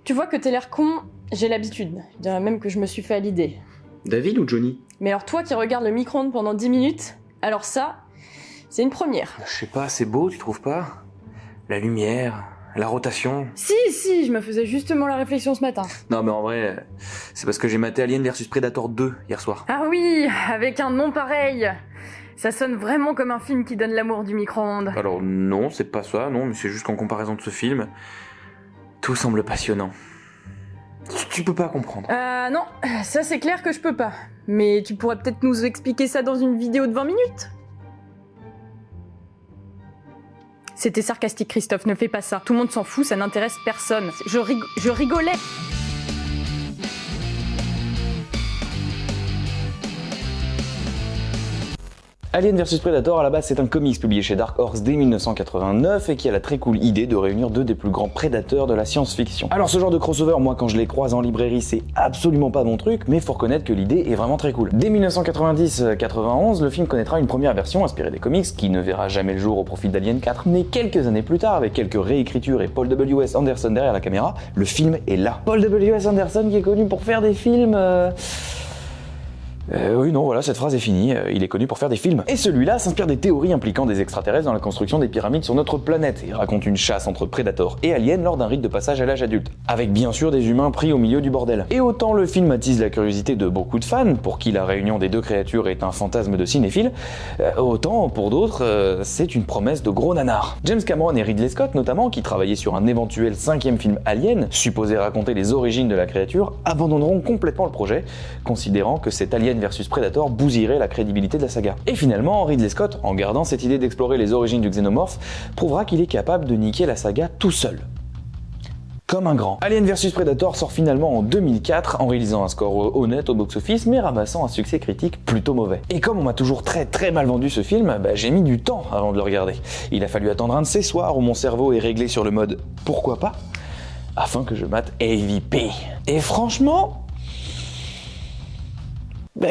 Tu vois que t'as l'air con, j'ai l'habitude. Je dirais même que je me suis fait à l'idée. David ou Johnny? Mais alors toi qui regardes le micro-ondes pendant 10 minutes, alors ça, c'est une première. Je sais pas, c'est beau, tu trouves pas? La lumière, la rotation... Si, je me faisais justement la réflexion ce matin. Non mais en vrai, c'est parce que j'ai maté Alien vs Predator 2 hier soir. Ah oui, avec un nom pareil. Ça sonne vraiment comme un film qui donne l'amour du micro-ondes. Alors non, c'est pas ça, non, mais c'est juste qu'en comparaison de ce film, tout semble passionnant. Tu peux pas comprendre. Non, ça c'est clair que je peux pas. Mais tu pourrais peut-être nous expliquer ça dans une vidéo de 20 minutes? C'était sarcastique, Christophe, ne fais pas ça. Tout le monde s'en fout, ça n'intéresse personne. Je rigolais. Alien vs Predator, à la base, c'est un comics publié chez Dark Horse dès 1989 et qui a la très cool idée de réunir deux des plus grands prédateurs de la science-fiction. Alors ce genre de crossover, moi quand je les croise en librairie, c'est absolument pas mon truc, mais faut reconnaître que l'idée est vraiment très cool. Dès 1990-91, le film connaîtra une première version inspirée des comics qui ne verra jamais le jour au profit d'Alien 4, mais quelques années plus tard, avec quelques réécritures et Paul W.S. Anderson derrière la caméra, le film est là. Paul W.S. Anderson qui est connu pour faire des films... oui, non, voilà, cette phrase est finie, il est connu pour faire des films. Et celui-là s'inspire des théories impliquant des extraterrestres dans la construction des pyramides sur notre planète, et raconte une chasse entre Predator et Alien lors d'un rite de passage à l'âge adulte, avec bien sûr des humains pris au milieu du bordel. Et autant le film attise la curiosité de beaucoup de fans, pour qui la réunion des deux créatures est un fantasme de cinéphile, autant pour d'autres, c'est une promesse de gros nanar. James Cameron et Ridley Scott notamment, qui travaillaient sur un éventuel 5e film Alien, supposé raconter les origines de la créature, abandonneront complètement le projet, considérant que cet Alien vs Predator bousillerait la crédibilité de la saga. Et finalement, Ridley Scott, en gardant cette idée d'explorer les origines du xénomorphe, prouvera qu'il est capable de niquer la saga tout seul. Comme un grand. Alien vs Predator sort finalement en 2004 en réalisant un score honnête au box-office mais ramassant un succès critique plutôt mauvais. Et comme on m'a toujours très mal vendu ce film, j'ai mis du temps avant de le regarder. Il a fallu attendre un de ces soirs où mon cerveau est réglé sur le mode « pourquoi pas ?», afin que je mate AVP. Et franchement...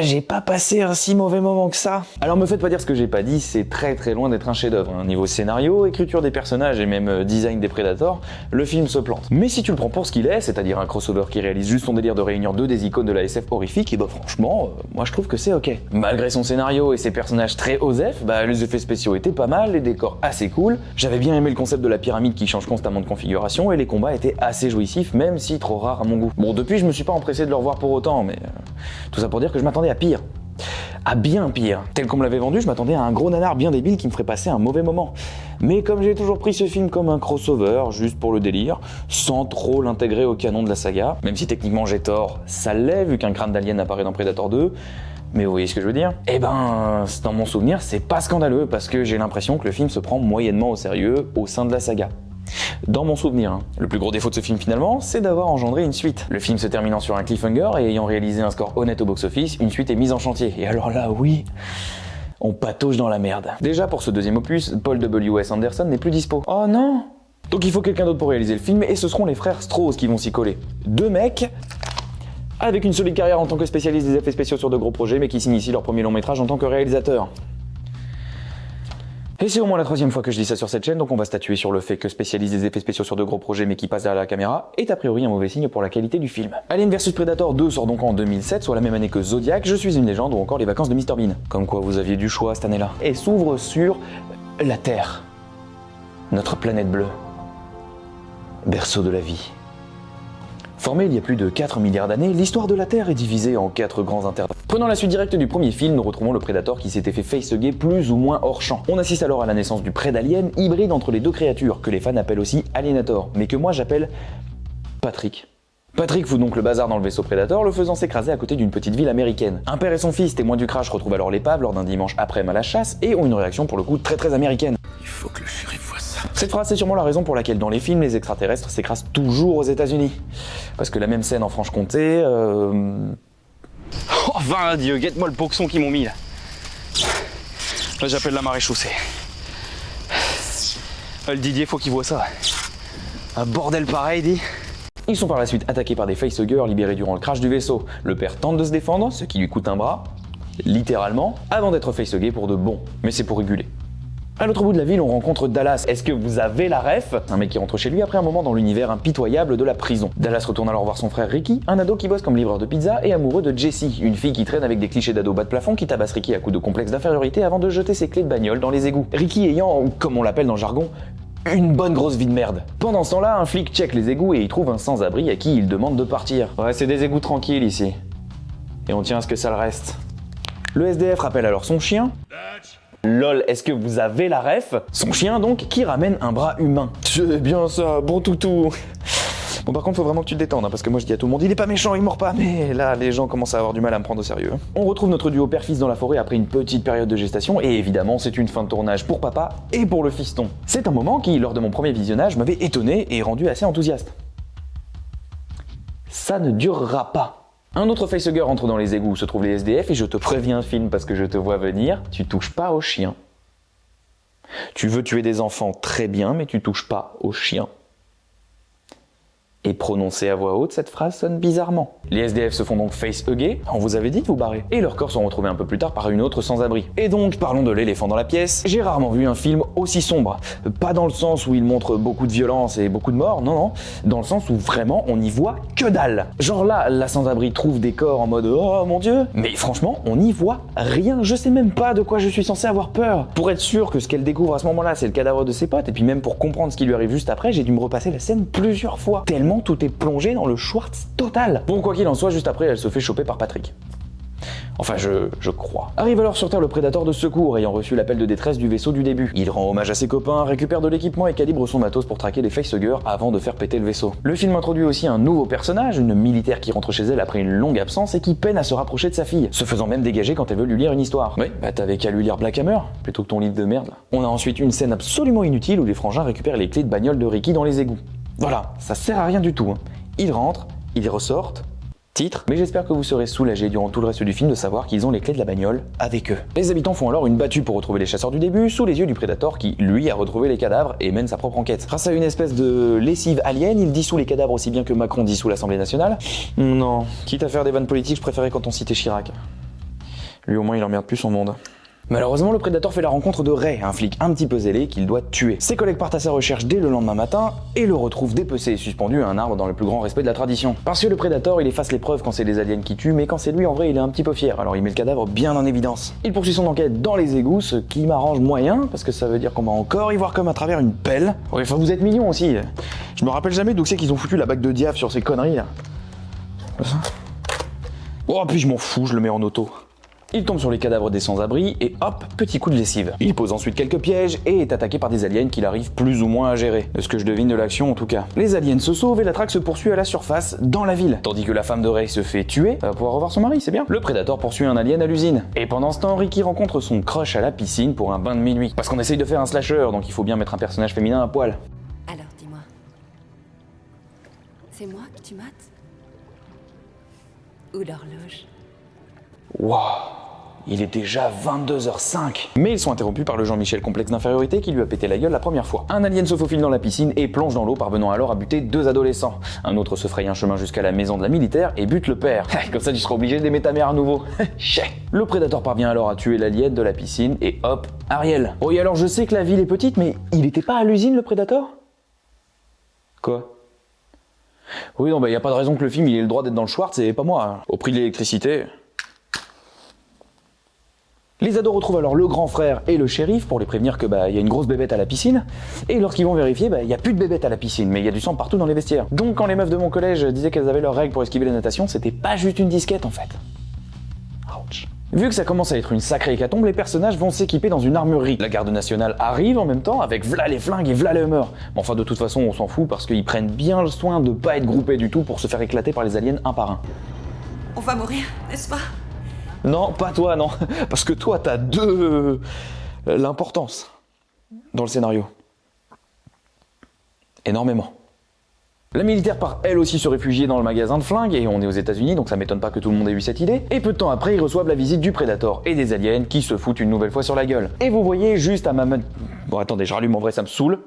j'ai pas passé un si mauvais moment que ça. Alors me faites pas dire ce que j'ai pas dit, c'est très loin d'être un chef-d'œuvre. Niveau scénario, écriture des personnages et même design des Predators, le film se plante. Mais si tu le prends pour ce qu'il est, c'est-à-dire un crossover qui réalise juste son délire de réunir deux des icônes de la SF horrifique, et franchement, moi je trouve que c'est ok. Malgré son scénario et ses personnages très osef, les effets spéciaux étaient pas mal, les décors assez cool, j'avais bien aimé le concept de la pyramide qui change constamment de configuration, et les combats étaient assez jouissifs, même si trop rares à mon goût. Bon, depuis je me suis pas empressé de le revoir pour autant, mais tout ça pour dire que je m'attendais à pire. À bien pire. Tel qu'on me l'avait vendu, je m'attendais à un gros nanar bien débile qui me ferait passer un mauvais moment. Mais comme j'ai toujours pris ce film comme un crossover, juste pour le délire, sans trop l'intégrer au canon de la saga, même si techniquement j'ai tort, ça l'est vu qu'un crâne d'alien apparaît dans Predator 2, mais vous voyez ce que je veux dire? Dans mon souvenir, c'est pas scandaleux parce que j'ai l'impression que le film se prend moyennement au sérieux au sein de la saga. Dans mon souvenir, le plus gros défaut de ce film finalement, c'est d'avoir engendré une suite. Le film se terminant sur un cliffhanger et ayant réalisé un score honnête au box-office, une suite est mise en chantier. Et alors là, oui, on patauge dans la merde. Déjà pour ce deuxième opus, Paul W.S. Anderson n'est plus dispo. Oh non! Donc il faut quelqu'un d'autre pour réaliser le film et ce seront les frères Strauss qui vont s'y coller. Deux mecs avec une solide carrière en tant que spécialiste des effets spéciaux sur de gros projets mais qui s'initient leur premier long métrage en tant que réalisateur. Et c'est au moins la 3e fois que je dis ça sur cette chaîne, donc on va statuer sur le fait que spécialiste des effets spéciaux sur de gros projets mais qui passe derrière la caméra est a priori un mauvais signe pour la qualité du film. Alien vs Predator 2 sort donc en 2007, soit la même année que Zodiac, Je suis une légende ou encore Les vacances de Mr Bean. Comme quoi vous aviez du choix cette année-là. Et s'ouvre sur la Terre, notre planète bleue, berceau de la vie. Formée il y a plus de 4 milliards d'années, l'histoire de la Terre est divisée en 4 grands intervalles. Prenant la suite directe du premier film, nous retrouvons le Predator qui s'était fait facehugger plus ou moins hors champ. On assiste alors à la naissance du Predalien, hybride entre les deux créatures, que les fans appellent aussi Alienator, mais que moi j'appelle Patrick. Patrick fout donc le bazar dans le vaisseau Predator, le faisant s'écraser à côté d'une petite ville américaine. Un père et son fils, témoins du crash, retrouvent alors l'épave lors d'un dimanche après-midi à la chasse et ont une réaction pour le coup très américaine. Il faut que le shérif voie ça. Cette phrase, c'est sûrement la raison pour laquelle dans les films, les extraterrestres s'écrasent toujours aux États-Unis. Parce que la même scène en Franche-Comté, Oh, va Dieu, guette-moi le boxon qu'ils m'ont mis là. Là, j'appelle la marée chaussée. Le Didier, faut qu'il voit ça. Un bordel pareil, dit. Ils sont par la suite attaqués par des facehuggers libérés durant le crash du vaisseau. Le père tente de se défendre, ce qui lui coûte un bras, littéralement, avant d'être facehuggé pour de bon. Mais c'est pour réguler. À l'autre bout de la ville, on rencontre Dallas. Est-ce que vous avez la ref? Un mec qui rentre chez lui après un moment dans l'univers impitoyable de la prison. Dallas retourne alors voir son frère Ricky, un ado qui bosse comme livreur de pizza et amoureux de Jessie, une fille qui traîne avec des clichés d'ado bas de plafond qui tabasse Ricky à coups de complexe d'infériorité avant de jeter ses clés de bagnole dans les égouts. Ricky ayant, comme on l'appelle dans le jargon, une bonne grosse vie de merde. Pendant ce temps-là, un flic check les égouts et il trouve un sans-abri à qui il demande de partir. Ouais, c'est des égouts tranquilles ici. Et on tient à ce que ça le reste. Le SDF rappelle alors son chien. Lol, est-ce que vous avez la ref? Son chien donc, qui ramène un bras humain. C'est bien ça, bon toutou. Bon par contre faut vraiment que tu te détendes, hein, parce que moi je dis à tout le monde, il est pas méchant, il mord pas, mais là les gens commencent à avoir du mal à me prendre au sérieux. On retrouve notre duo père-fils dans la forêt après une petite période de gestation, et évidemment c'est une fin de tournage pour papa et pour le fiston. C'est un moment qui, lors de mon premier visionnage, m'avait étonné et rendu assez enthousiaste. Ça ne durera pas. Un autre facehugger entre dans les égouts où se trouvent les SDF et je te préviens film parce que je te vois venir, tu touches pas aux chiens. Tu veux tuer des enfants très bien mais tu touches pas aux chiens. Et prononcer à voix haute, cette phrase sonne bizarrement. Les SDF se font donc facehugger, on vous avait dit de vous barrer. Et leurs corps sont retrouvés un peu plus tard par une autre sans-abri. Et donc, parlons de l'éléphant dans la pièce, j'ai rarement vu un film aussi sombre. Pas dans le sens où il montre beaucoup de violence et beaucoup de morts, non, dans le sens où vraiment on n'y voit que dalle. Genre là, la sans-abri trouve des corps en mode « Oh mon dieu !» Mais franchement, on n'y voit rien, je sais même pas de quoi je suis censé avoir peur. Pour être sûr que ce qu'elle découvre à ce moment-là, c'est le cadavre de ses potes, et puis même pour comprendre ce qui lui arrive juste après, j'ai dû me repasser la scène plusieurs fois. Tellement tout est plongé dans le Schwartz total. Bon, quoi qu'il en soit, juste après, elle se fait choper par Patrick. Enfin, je crois. Arrive alors sur Terre le prédateur de secours, ayant reçu l'appel de détresse du vaisseau du début. Il rend hommage à ses copains, récupère de l'équipement et calibre son matos pour traquer les facehuggers avant de faire péter le vaisseau. Le film introduit aussi un nouveau personnage, une militaire qui rentre chez elle après une longue absence et qui peine à se rapprocher de sa fille, se faisant même dégager quand elle veut lui lire une histoire. Oui, bah t'avais qu'à lui lire Black Hammer, plutôt que ton livre de merde. On a ensuite une scène absolument inutile où les frangins récupèrent les clés de bagnole de Ricky dans les égouts. Voilà, ça sert à rien du tout. Ils rentrent, ils ressortent. Titre, mais j'espère que vous serez soulagés durant tout le reste du film de savoir qu'ils ont les clés de la bagnole avec eux. Les habitants font alors une battue pour retrouver les chasseurs du début, sous les yeux du prédateur qui, lui, a retrouvé les cadavres et mène sa propre enquête. Grâce à une espèce de lessive alien, il dissout les cadavres aussi bien que Macron dissout l'Assemblée nationale. Non, quitte à faire des vannes politiques, je préférais quand on citait Chirac. Lui au moins il emmerde plus son monde. Malheureusement, le prédateur fait la rencontre de Ray, un flic un petit peu zélé qu'il doit tuer. Ses collègues partent à sa recherche dès le lendemain matin et le retrouvent dépecé et suspendu à un arbre dans le plus grand respect de la tradition. Parce que le prédateur, il efface les preuves quand c'est les aliens qui tuent, mais quand c'est lui, en vrai, il est un petit peu fier, alors il met le cadavre bien en évidence. Il poursuit son enquête dans les égouts, ce qui m'arrange moyen, parce que ça veut dire qu'on va encore y voir comme à travers une pelle. Ouais, enfin, vous êtes mignons aussi. Je me rappelle jamais d'où c'est qu'ils ont foutu la bague de diable sur ces conneries là. Oh, puis je m'en fous, je le mets en auto. Il tombe sur les cadavres des sans-abri et hop, petit coup de lessive. Il pose ensuite quelques pièges et est attaqué par des aliens qu'il arrive plus ou moins à gérer. De ce que je devine de l'action en tout cas. Les aliens se sauvent et la traque se poursuit à la surface, dans la ville. Tandis que la femme de Ray se fait tuer, elle va pouvoir revoir son mari, c'est bien. Le prédateur poursuit un alien à l'usine. Et pendant ce temps, Ricky rencontre son crush à la piscine pour un bain de minuit. Parce qu'on essaye de faire un slasher, donc il faut bien mettre un personnage féminin à poil. Alors, dis-moi. C'est moi que tu mates? Ou l'horloge? Waouh, il est déjà 22h05. Mais ils sont interrompus par le Jean-Michel complexe d'infériorité qui lui a pété la gueule la première fois. Un alien se faufile dans la piscine et plonge dans l'eau, parvenant alors à buter 2 adolescents. Un autre se fraye un chemin jusqu'à la maison de la militaire et bute le père. Comme ça tu seras obligé d'aimer ta mère à nouveau. Le prédateur parvient alors à tuer l'alien de la piscine et hop, Ariel. Oui, alors je sais que la ville est petite, mais il était pas à l'usine le prédateur? Quoi? Oui, non, bah y a pas de raison que le film il ait le droit d'être dans le Schwartz et pas moi. Au prix de l'électricité. Les ados retrouvent alors le grand frère et le shérif pour les prévenir que y a une grosse bébête à la piscine. Et lorsqu'ils vont vérifier, il y a plus de bébête à la piscine, mais il y a du sang partout dans les vestiaires. Donc quand les meufs de mon collège disaient qu'elles avaient leurs règles pour esquiver la natation, c'était pas juste une disquette en fait. Ouch. Vu que ça commence à être une sacrée hécatombe, les personnages vont s'équiper dans une armurerie. La garde nationale arrive en même temps avec v'là les flingues et v'là les humeurs. Mais enfin de toute façon on s'en fout parce qu'ils prennent bien le soin de pas être groupés du tout pour se faire éclater par les aliens un par un. On va mourir, n'est-ce pas? Non, pas toi, non. Parce que toi, t'as l'importance dans le scénario. Énormément. La militaire part elle aussi se réfugier dans le magasin de flingues, et on est aux États-Unis donc ça m'étonne pas que tout le monde ait eu cette idée. Et peu de temps après, ils reçoivent la visite du Predator et des aliens qui se foutent une nouvelle fois sur la gueule. Et vous voyez juste à ma main... Bon attendez, je rallume en vrai, ça me saoule.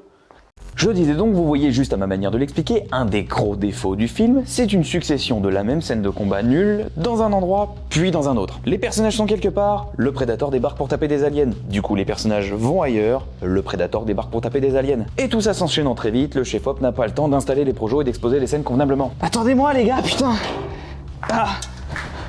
Je disais donc, vous voyez juste à ma manière de l'expliquer, un des gros défauts du film, c'est une succession de la même scène de combat nulle, dans un endroit, puis dans un autre. Les personnages sont quelque part, le Predator débarque pour taper des aliens. Du coup, les personnages vont ailleurs, le Predator débarque pour taper des aliens. Et tout ça s'enchaînant très vite, le chef-op n'a pas le temps d'installer les projos et d'exposer les scènes convenablement. Attendez-moi les gars, putain! Ah!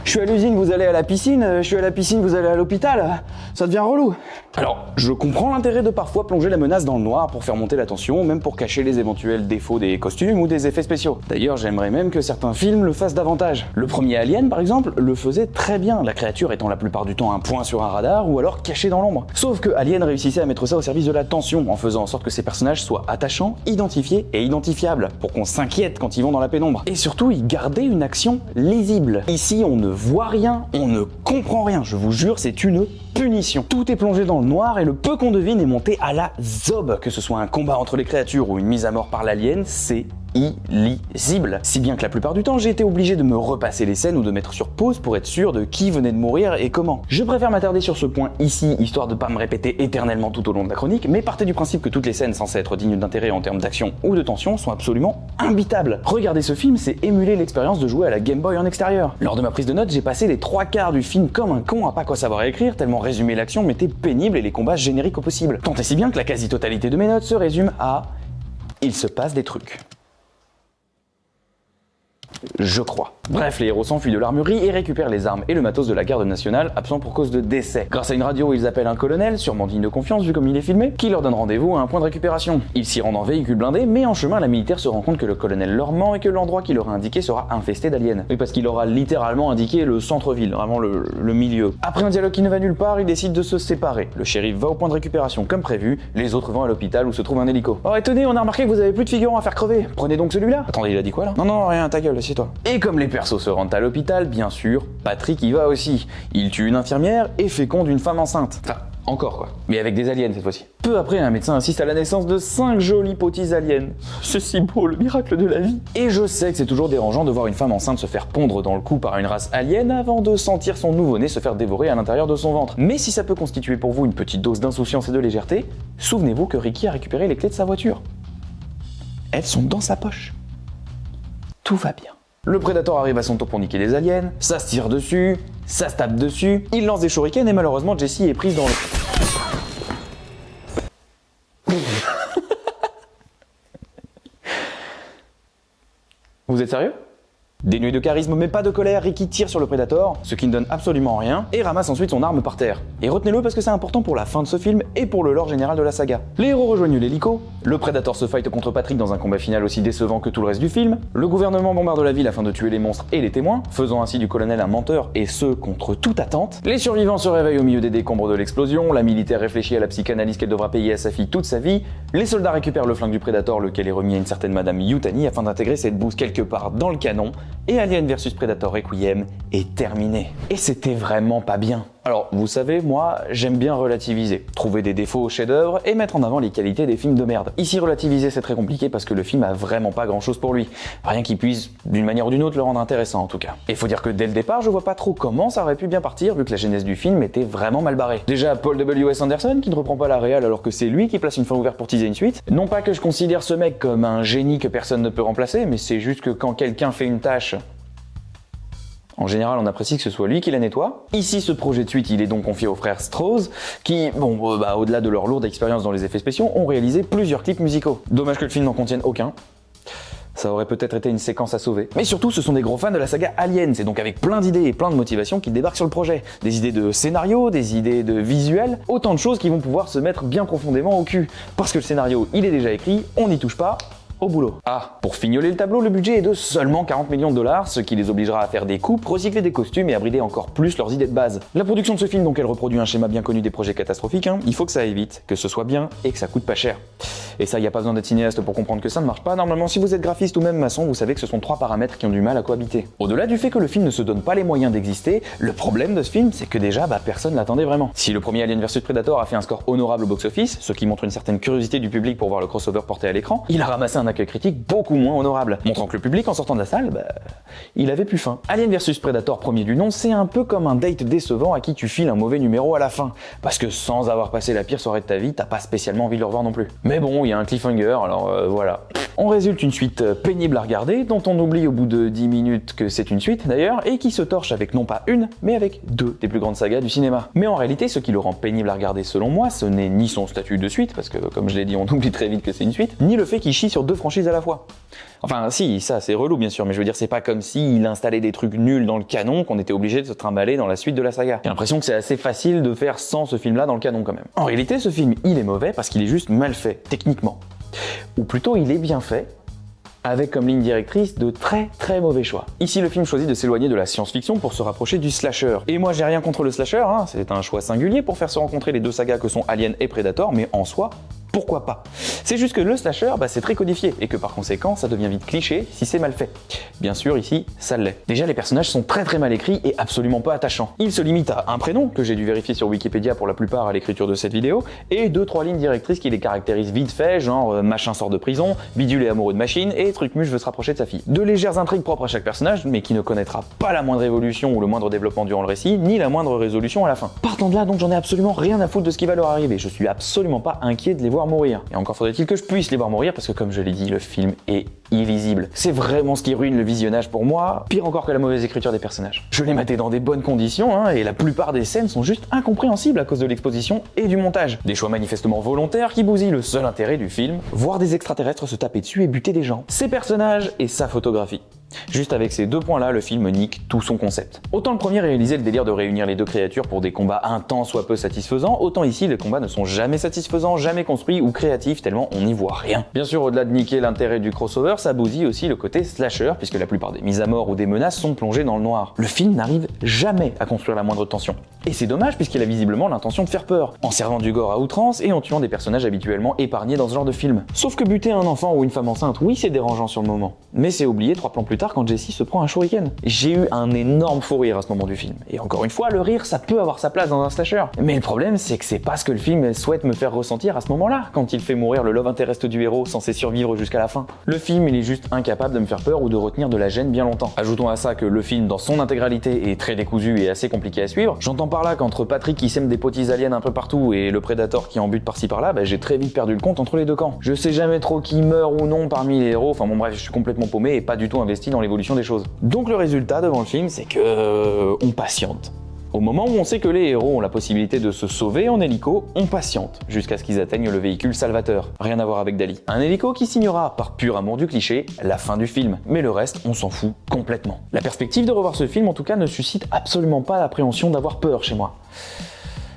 Je suis à l'usine, vous allez à la piscine, je suis à la piscine, vous allez à l'hôpital, ça devient relou. Alors, je comprends l'intérêt de parfois plonger la menace dans le noir pour faire monter la tension, même pour cacher les éventuels défauts des costumes ou des effets spéciaux. D'ailleurs, j'aimerais même que certains films le fassent davantage. Le premier Alien, par exemple, le faisait très bien, la créature étant la plupart du temps un point sur un radar ou alors cachée dans l'ombre. Sauf que Alien réussissait à mettre ça au service de la tension, en faisant en sorte que ces personnages soient attachants, identifiés et identifiables, pour qu'on s'inquiète quand ils vont dans la pénombre. Et surtout, ils gardaient une action lisible. Ici, on ne voit rien, on ne comprend rien, je vous jure, c'est une punition. Tout est plongé dans le noir et le peu qu'on devine est monté à la zob. Que ce soit un combat entre les créatures ou une mise à mort par l'alien, c'est illisible. Si bien que la plupart du temps, j'ai été obligé de me repasser les scènes ou de mettre sur pause pour être sûr de qui venait de mourir et comment. Je préfère m'attarder sur ce point ici, histoire de pas me répéter éternellement tout au long de la chronique, mais partez du principe que toutes les scènes censées être dignes d'intérêt en termes d'action ou de tension sont absolument imbitables. Regarder ce film, c'est émuler l'expérience de jouer à la Game Boy en extérieur. Lors de ma prise de notes, j'ai passé les 3/4 du film comme un con à pas quoi savoir écrire, tellement résumer l'action m'était pénible et les combats génériques au possible. Tant et si bien que la quasi-totalité de mes notes se résume à « il se passe des trucs ». Je crois. Bref, les héros s'enfuient de l'armurerie et récupèrent les armes et le matos de la garde nationale, absent pour cause de décès. Grâce à une radio, ils appellent un colonel, sûrement digne de confiance vu comme il est filmé, qui leur donne rendez-vous à un point de récupération. Ils s'y rendent en véhicule blindé, mais en chemin, la militaire se rend compte que le colonel leur ment et que l'endroit qu'il leur a indiqué sera infesté d'aliens. Oui, parce qu'il aura littéralement indiqué le centre-ville, vraiment le milieu. Après un dialogue qui ne va nulle part, ils décident de se séparer. Le shérif va au point de récupération comme prévu, les autres vont à l'hôpital où se trouve un hélico. Oh, et tenez, on a remarqué que vous avez plus de figurants à faire crever. Prenez donc celui-là. Attendez, il a dit quoi là? Non, rien, ta gueule, assieds-toi. Et comme les persos se rendent à l'hôpital, bien sûr, Patrick y va aussi. Il tue une infirmière et féconde une femme enceinte. Enfin, encore quoi. Mais avec des aliens cette fois-ci. Peu après, un médecin assiste à la naissance de 5 jolies petits aliens. C'est si beau, le miracle de la vie. Et je sais que c'est toujours dérangeant de voir une femme enceinte se faire pondre dans le cou par une race alien avant de sentir son nouveau-né se faire dévorer à l'intérieur de son ventre. Mais si ça peut constituer pour vous une petite dose d'insouciance et de légèreté, souvenez-vous que Ricky a récupéré les clés de sa voiture. Elles sont dans sa poche. Tout va bien. Le Predator arrive à son tour pour niquer les aliens, ça se tire dessus, ça se tape dessus, il lance des shurikens et malheureusement Jessie est prise dans le... Vous êtes sérieux? Dénué de charisme mais pas de colère, Ricky tire sur le Predator, ce qui ne donne absolument rien, et ramasse ensuite son arme par terre. Et retenez-le parce que c'est important pour la fin de ce film et pour le lore général de la saga. Les héros rejoignent l'hélico, le Predator se fight contre Patrick dans un combat final aussi décevant que tout le reste du film, le gouvernement bombarde la ville afin de tuer les monstres et les témoins, faisant ainsi du colonel un menteur et ce contre toute attente. Les survivants se réveillent au milieu des décombres de l'explosion, la militaire réfléchit à la psychanalyse qu'elle devra payer à sa fille toute sa vie, les soldats récupèrent le flingue du Predator lequel est remis à une certaine madame Yutani afin d'intégrer cette bouse quelque part dans le canon, et Alien vs Predator Requiem est terminé. Et c'était vraiment pas bien. Alors, vous savez, moi, j'aime bien relativiser, trouver des défauts au chef-d'œuvre et mettre en avant les qualités des films de merde. Ici, relativiser, c'est très compliqué parce que le film a vraiment pas grand-chose pour lui. Rien qui puisse, d'une manière ou d'une autre, le rendre intéressant en tout cas. Et faut dire que dès le départ, je vois pas trop comment ça aurait pu bien partir vu que la genèse du film était vraiment mal barrée. Déjà, Paul W.S. Anderson, qui ne reprend pas la réal alors que c'est lui qui place une fin ouverte pour teaser une suite. Non pas que je considère ce mec comme un génie que personne ne peut remplacer, mais c'est juste que quand quelqu'un fait une tâche... En général, on apprécie que ce soit lui qui la nettoie. Ici, ce projet de suite, il est donc confié aux frères Strauss, qui, au-delà de leur lourde expérience dans les effets spéciaux, ont réalisé plusieurs clips musicaux. Dommage que le film n'en contienne aucun. Ça aurait peut-être été une séquence à sauver. Mais surtout, ce sont des gros fans de la saga Alien, c'est donc avec plein d'idées et plein de motivations qu'ils débarquent sur le projet. Des idées de scénario, des idées de visuel, autant de choses qui vont pouvoir se mettre bien profondément au cul. Parce que le scénario, il est déjà écrit, on n'y touche pas, au boulot. Ah, pour fignoler le tableau, le budget est de seulement 40 millions de dollars, ce qui les obligera à faire des coupes, recycler des costumes et à brider encore plus leurs idées de base. La production de ce film, donc, elle reproduit un schéma bien connu des projets catastrophiques, il faut que ça aille vite, que ce soit bien et que ça coûte pas cher. Et ça, y a pas besoin d'être cinéaste pour comprendre que ça ne marche pas. Normalement, si vous êtes graphiste ou même maçon, vous savez que ce sont 3 paramètres qui ont du mal à cohabiter. Au-delà du fait que le film ne se donne pas les moyens d'exister, le problème de ce film, c'est que déjà, personne l'attendait vraiment. Si le premier Alien vs Predator a fait un score honorable au box-office, ce qui montre une certaine curiosité du public pour voir le crossover porté à l'écran, il a ramassé un accueil critique beaucoup moins honorable, montrant que le public, en sortant de la salle, il avait plus faim. Alien vs Predator, premier du nom, c'est un peu comme un date décevant à qui tu files un mauvais numéro à la fin, parce que sans avoir passé la pire soirée de ta vie, t'as pas spécialement envie de le revoir non plus. Mais bon, il y a un cliffhanger, alors voilà. En résulte une suite pénible à regarder, dont on oublie au bout de 10 minutes que c'est une suite d'ailleurs, et qui se torche avec non pas une, mais avec deux des plus grandes sagas du cinéma. Mais en réalité, ce qui le rend pénible à regarder selon moi, ce n'est ni son statut de suite, parce que comme je l'ai dit, on oublie très vite que c'est une suite, ni le fait qu'il chie sur deux franchises à la fois. Enfin si, ça c'est relou bien sûr, mais je veux dire c'est pas comme s'il installait des trucs nuls dans le canon qu'on était obligé de se trimballer dans la suite de la saga. J'ai l'impression que c'est assez facile de faire sans ce film-là dans le canon quand même. En réalité, ce film, il est mauvais parce qu'il est juste mal fait, techniquement. Ou plutôt, il est bien fait, avec comme ligne directrice de très très mauvais choix. Ici, le film choisit de s'éloigner de la science-fiction pour se rapprocher du slasher. Et moi, j'ai rien contre le slasher, hein, c'est un choix singulier pour faire se rencontrer les deux sagas que sont Alien et Predator, mais en soi, pourquoi pas? C'est juste que le slasher, c'est très codifié, et que par conséquent, ça devient vite cliché si c'est mal fait. Bien sûr, ici, ça l'est. Déjà, les personnages sont très très mal écrits et absolument pas attachants. Ils se limitent à un prénom, que j'ai dû vérifier sur Wikipédia pour la plupart à l'écriture de cette vidéo, et 2-3 lignes directrices qui les caractérisent vite fait, genre machin sort de prison, bidule est amoureux de machine, et Trucmuche veut se rapprocher de sa fille. De légères intrigues propres à chaque personnage, mais qui ne connaîtra pas la moindre évolution ou le moindre développement durant le récit, ni la moindre résolution à la fin. Partant de là, donc j'en ai absolument rien à foutre de ce qui va leur arriver, je suis absolument pas inquiet de les voir mourir. Et encore faudrait-il que je puisse les voir mourir parce que comme je l'ai dit, le film est illisible. C'est vraiment ce qui ruine le visionnage pour moi, pire encore que la mauvaise écriture des personnages. Je l'ai maté dans des bonnes conditions, et la plupart des scènes sont juste incompréhensibles à cause de l'exposition et du montage. Des choix manifestement volontaires qui bousillent le seul intérêt du film, voir des extraterrestres se taper dessus et buter des gens. Ses personnages et sa photographie. Juste avec ces deux points-là, le film nique tout son concept. Autant le premier réalisait le délire de réunir les deux créatures pour des combats un tant soit peu satisfaisants, autant ici les combats ne sont jamais satisfaisants, jamais construits ou créatifs tellement on n'y voit rien. Bien sûr, au-delà de niquer l'intérêt du crossover, ça bousille aussi le côté slasher, puisque la plupart des mises à mort ou des menaces sont plongées dans le noir. Le film n'arrive jamais à construire la moindre tension. Et c'est dommage puisqu'il a visiblement l'intention de faire peur, en servant du gore à outrance et en tuant des personnages habituellement épargnés dans ce genre de film. Sauf que buter un enfant ou une femme enceinte, oui c'est dérangeant sur le moment, mais c'est oublié 3 plans plus tard quand Jessie se prend un shuriken. J'ai eu un énorme fou rire à ce moment du film. Et encore une fois, le rire ça peut avoir sa place dans un slasher. Mais le problème c'est que c'est pas ce que le film souhaite me faire ressentir à ce moment-là, quand il fait mourir le love interest du héros censé survivre jusqu'à la fin. Le film il est juste incapable de me faire peur ou de retenir de la gêne bien longtemps. Ajoutons à ça que le film dans son intégralité est très décousu et assez compliqué à suivre. J'entends par là qu'entre Patrick qui sème des potis aliens un peu partout et le Predator qui en bute par-ci par-là, j'ai très vite perdu le compte entre les deux camps. Je sais jamais trop qui meurt ou non parmi les héros, enfin bon bref, je suis complètement paumé et pas du tout investi dans l'évolution des choses. Donc le résultat devant le film, c'est que on patiente. Au moment où on sait que les héros ont la possibilité de se sauver en hélico, on patiente, jusqu'à ce qu'ils atteignent le véhicule salvateur. Rien à voir avec Dali. Un hélico qui signera, par pur amour du cliché, la fin du film. Mais le reste, on s'en fout complètement. La perspective de revoir ce film, en tout cas, ne suscite absolument pas l'appréhension d'avoir peur chez moi.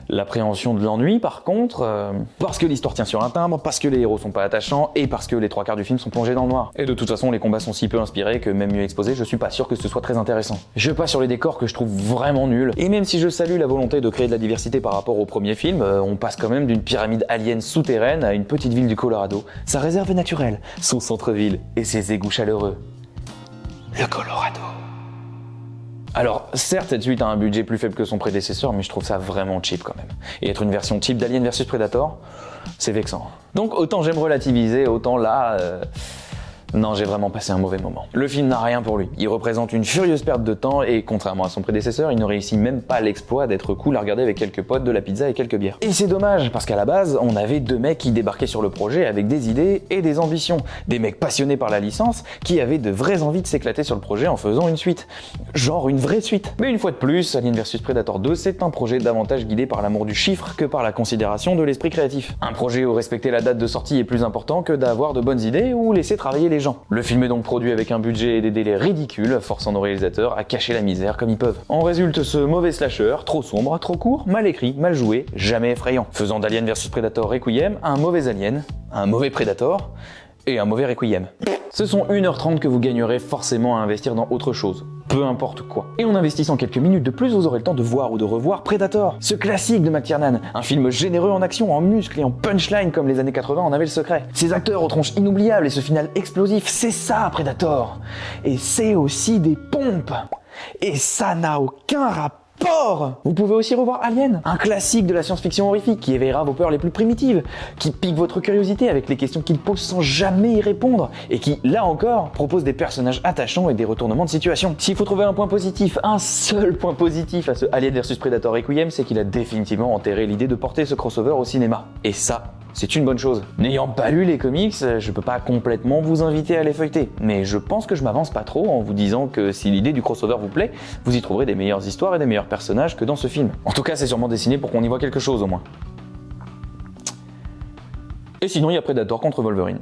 L'appréhension de l'ennui, par contre, parce que l'histoire tient sur un timbre, parce que les héros sont pas attachants et parce que les 3/4 du film sont plongés dans le noir. Et de toute façon, les combats sont si peu inspirés que même mieux exposés, je suis pas sûr que ce soit très intéressant. Je passe sur les décors que je trouve vraiment nuls, et même si je salue la volonté de créer de la diversité par rapport au premier film, on passe quand même d'une pyramide alien souterraine à une petite ville du Colorado, sa réserve naturelle, son centre-ville et ses égouts chaleureux. Le Colorado. Alors, certes, cette suite a un budget plus faible que son prédécesseur, mais je trouve ça vraiment cheap quand même. Et être une version cheap d'Alien vs Predator, c'est vexant. Donc autant j'aime relativiser, autant là... Non, j'ai vraiment passé un mauvais moment. Le film n'a rien pour lui. Il représente une furieuse perte de temps et, contrairement à son prédécesseur, il ne réussit même pas l'exploit d'être cool à regarder avec quelques potes, de la pizza et quelques bières. Et c'est dommage, parce qu'à la base, on avait deux mecs qui débarquaient sur le projet avec des idées et des ambitions. Des mecs passionnés par la licence, qui avaient de vraies envies de s'éclater sur le projet en faisant une suite. Genre une vraie suite. Mais une fois de plus, Alien vs Predator 2, c'est un projet davantage guidé par l'amour du chiffre que par la considération de l'esprit créatif. Un projet où respecter la date de sortie est plus important que d'avoir de bonnes idées ou laisser travailler les gens. Le film est donc produit avec un budget et des délais ridicules, forçant nos réalisateurs à cacher la misère comme ils peuvent. En résulte ce mauvais slasher, trop sombre, trop court, mal écrit, mal joué, jamais effrayant. Faisant d'Alien vs Predator Requiem un mauvais Alien, un mauvais Predator et un mauvais Requiem. Ce sont 1h30 que vous gagnerez forcément à investir dans autre chose. Peu importe quoi. Et en investissant quelques minutes de plus, vous aurez le temps de voir ou de revoir Predator, ce classique de McTiernan, un film généreux en action, en muscles et en punchline comme les années 80 en avaient le secret. Ces acteurs aux tronches inoubliables et ce final explosif, c'est ça Predator. Et c'est aussi des pompes. Et ça n'a aucun rapport. Vous pouvez aussi revoir Alien, un classique de la science-fiction horrifique qui éveillera vos peurs les plus primitives, qui pique votre curiosité avec les questions qu'il pose sans jamais y répondre, et qui, là encore, propose des personnages attachants et des retournements de situation. S'il faut trouver un point positif, un seul point positif à ce Alien vs Predator Requiem, c'est qu'il a définitivement enterré l'idée de porter ce crossover au cinéma. Et ça, c'est une bonne chose. N'ayant pas lu les comics, je peux pas complètement vous inviter à les feuilleter, mais je pense que je m'avance pas trop en vous disant que si l'idée du crossover vous plaît, vous y trouverez des meilleures histoires et des meilleurs personnages que dans ce film. En tout cas, c'est sûrement dessiné pour qu'on y voit quelque chose au moins. Et sinon, il y a Predator contre Wolverine.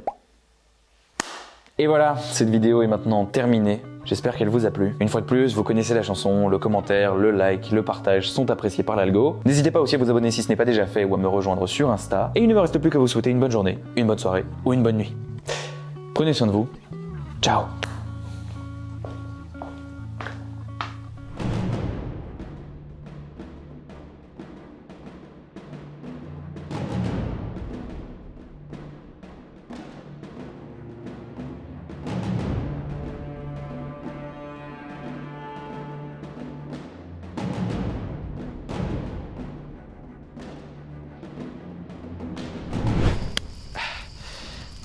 Et voilà, cette vidéo est maintenant terminée. J'espère qu'elle vous a plu. Une fois de plus, vous connaissez la chanson, le commentaire, le like, le partage sont appréciés par l'algo. N'hésitez pas aussi à vous abonner si ce n'est pas déjà fait ou à me rejoindre sur Insta. Et il ne me reste plus qu'à vous souhaiter une bonne journée, une bonne soirée ou une bonne nuit. Prenez soin de vous. Ciao.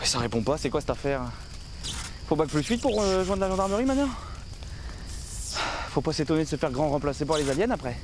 Ça répond pas, c'est quoi cette affaire? Faut bac plus 8 pour joindre la gendarmerie maintenant? Faut pas s'étonner de se faire grand remplacer par les aliens après.